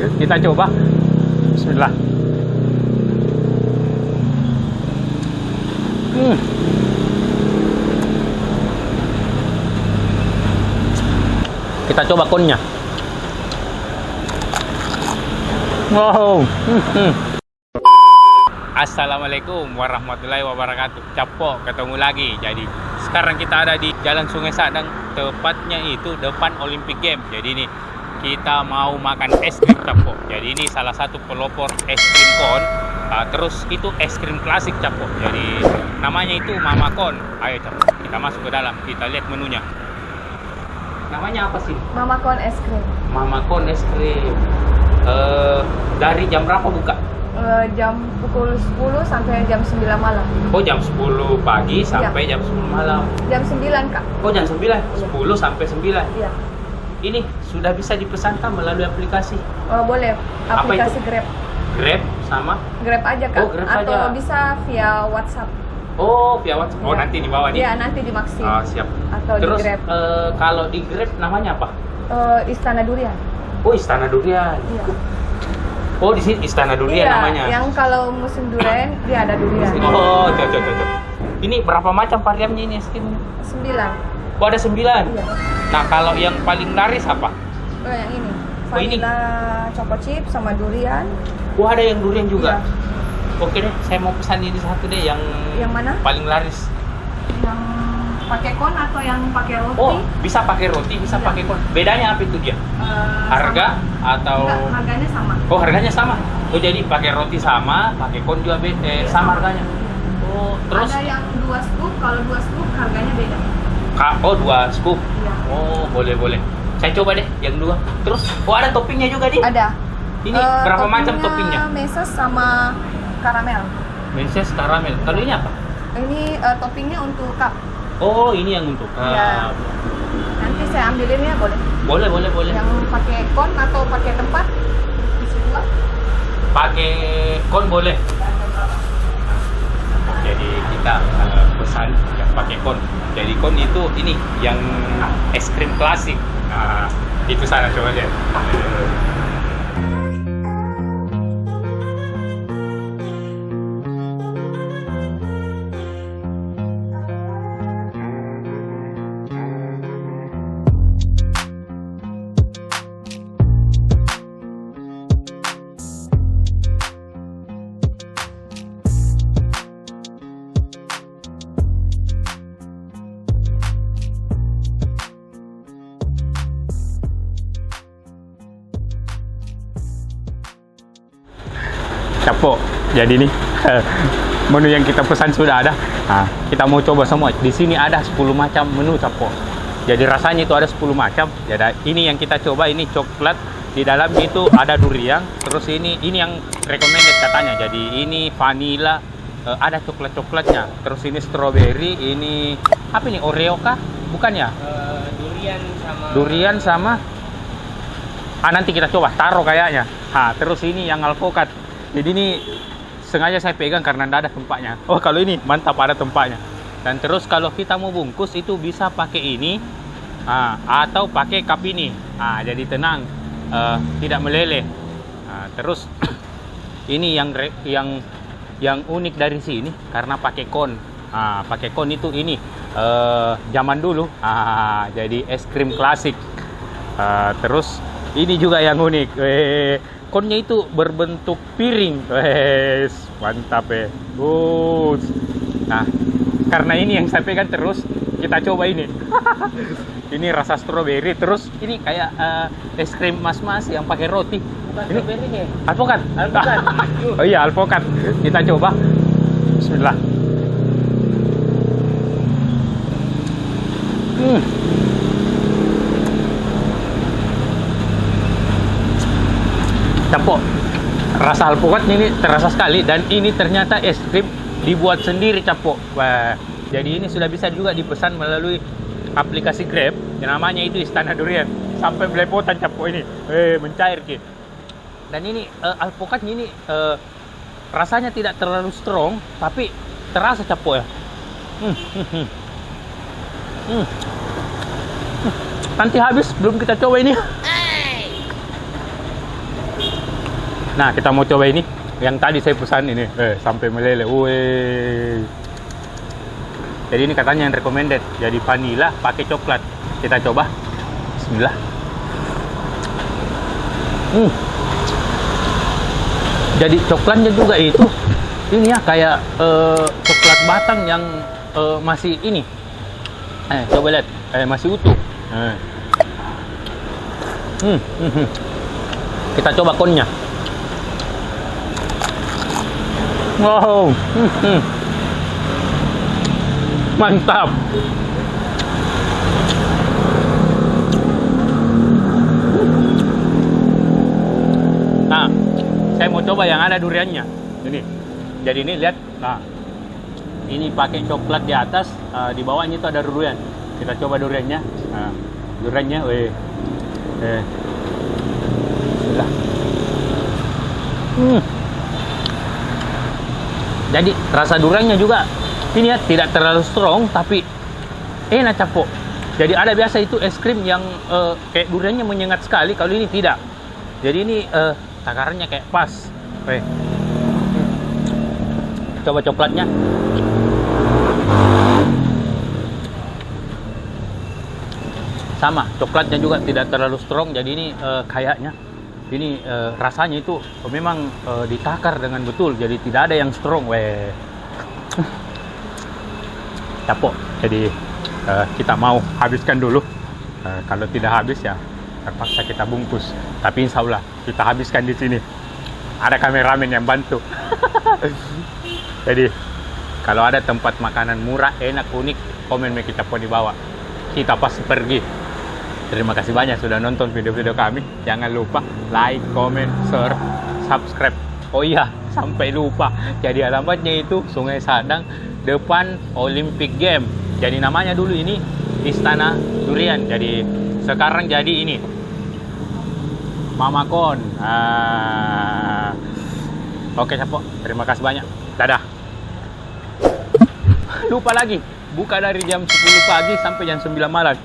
Kita coba. Bismillah. Kita coba konnya. Wow. Assalamualaikum warahmatullahi wabarakatuh. Capo, ketemu lagi. Jadi sekarang kita ada di Jalan Sungai Sadang, tepatnya itu depan Olympic Game. Jadi ini kita mau makan es krim Capo. Jadi ini salah satu pelopor es krim kon. Terus itu es krim klasik Capo. Jadi namanya itu Mama Kon. Ayo Capo, kita masuk ke dalam. Kita lihat menunya. Namanya apa sih? Mama Kon es krim. Mama Kon es krim. Dari jam berapa buka? Jam pukul 10 sampai jam 9 malam. Oh, jam 10 pagi sampai jam 10 malam. Jam 9, Kak. Oh, jam 9. 10 sampai 9. Iya. Ini sudah bisa dipesankan melalui aplikasi. Boleh. Apa Aplikasi itu? Grab. Grab sama? Grab aja, Kak. Oh, Grab atau aja. bisa via WhatsApp. Oh, via WhatsApp. Oh, Iya. nanti di bawah nih. Iya, nanti di Maxi. Oh, siap. Atau Terus di Grab. kalau di Grab namanya apa? Istana Durian. Oh, Istana Durian. Iya. Oh, di sini Istana Durian Iya, namanya. yang kalau musim durian dia ada durian. Oh, cocok. Ini berapa macam variannya ini es krimnya? 9. Oh, ada 9. Iya. Nah, kalau yang paling laris apa? Yang ini. Oh, ini. Vanilla choco chip sama durian. Oh, ada yang durian juga. Iya. Oke deh, saya mau pesan ini satu deh yang mana? paling laris. Yang pakai kon atau yang pakai roti? Oh, bisa pakai roti, bisa Iya. pakai kon. Bedanya apa itu dia? Harga sama. atau? Enggak, harganya sama. Oh, harganya sama. Oh, jadi pakai roti sama, pakai kon juga sama harganya. Oh, terus? Ada yang 2 scoop, kalau 2 scoop harganya beda. Oh, 2 scoop. Iya. Oh, boleh. Saya coba deh yang 2. Terus, oh ada toppingnya juga di? Ada. Ini berapa macam toppingnya? Meses sama karamel. Meses karamel. Kalau ini apa? Ini toppingnya untuk cup. Oh, ini yang untuk Iya. Nanti saya ambilin ya, boleh? Boleh. Yang pakai kon atau pakai tempat? Bisa juga. Pakai kon boleh. Jadi kita pesan yang pakai kon. Jadi kon itu ini yang es krim klasik. Nah, itu sana coba lihat. Capo. Jadi nih menu yang kita pesan sudah ada. Nah, kita mau coba semua. Di sini ada 10 macam menu Capo. Jadi rasanya itu ada 10 macam. Jadi ini yang kita coba, ini coklat. Di dalam itu ada durian. Terus ini yang recommended katanya. Jadi ini vanilla, ada coklatnya. Terus ini strawberry, ini apa ini, Oreo kah? Bukan ya? Durian sama nanti kita coba taruh kayaknya. Terus ini yang alpukat. Jadi ini sengaja saya pegang karena tidak ada tempatnya. Oh, kalau ini mantap, ada tempatnya. Dan terus kalau kita mau bungkus itu bisa pakai ini atau pakai cup ini. Jadi tenang, tidak meleleh. Terus ini yang unik dari sini karena pakai kon. Pakai kon itu ini zaman dulu. Jadi es krim klasik. Terus ini juga yang unik. Konnya itu berbentuk piring. Mantap ya. Nah, karena ini yang saya pegang terus, kita coba ini. Ini rasa strawberry. Terus ini kayak es krim mas-mas yang pakai roti. Bukan ini strawberry nih. Alpukat. Oh iya, alpukat. Kita coba. Bismillah. Capo, rasa alpukat ini terasa sekali, dan ini ternyata es krim dibuat sendiri Capo. Wah, jadi ini sudah bisa juga dipesan melalui aplikasi Grab. Yang namanya itu Istana Durian. Sampai belepotan Capo ini, mencair ki. Dan ini alpukatnya ini rasanya tidak terlalu strong, tapi terasa Capo ya. Nanti habis belum kita coba ini. Nah, kita mau coba ini. Yang tadi saya pesan ini. Sampai meleleh. Wih. Jadi ini katanya yang recommended. Jadi vanilla pakai coklat. Kita coba. Bismillah. Jadi coklatnya juga itu. Ini ya kayak coklat batang yang masih ini. Coba lihat. Masih utuh. Kita coba konnya. Wow. Mantap. Nah, saya mau coba yang ada duriannya. Ini. Jadi ini lihat. Nah, ini pakai coklat di atas, di bawahnya itu ada durian. Kita coba duriannya. Nah, duriannya, Bismillah. Jadi rasa duriannya juga ini ya tidak terlalu strong tapi enak capok. Jadi ada biasa itu es krim yang kayak duriannya menyengat sekali, kalau ini tidak. Jadi ini takarannya kayak pas. Coba coklatnya. Sama, coklatnya juga tidak terlalu strong. Jadi ini kayaknya ini rasanya itu memang ditakar dengan betul. Jadi tidak ada yang strong. Capok. Jadi kita mau habiskan dulu. Kalau tidak habis ya terpaksa kita bungkus. Tapi insya Allah kita habiskan di sini. Ada kameramen yang bantu. Jadi kalau ada tempat makanan murah, enak, unik, komen kita mau dibawa. Kita pasti pergi. Terima kasih banyak sudah nonton video-video kami. Jangan lupa like, comment, share, subscribe. Oh iya, sampai lupa. Jadi alamatnya itu Sungai Sadang, depan Olympic Game. Jadi namanya dulu ini Istana Durian. Jadi sekarang jadi ini Mama Kon. Oke, Capo. Terima kasih banyak. Dadah. Lupa lagi, buka dari jam 10 pagi sampai jam 9 malam.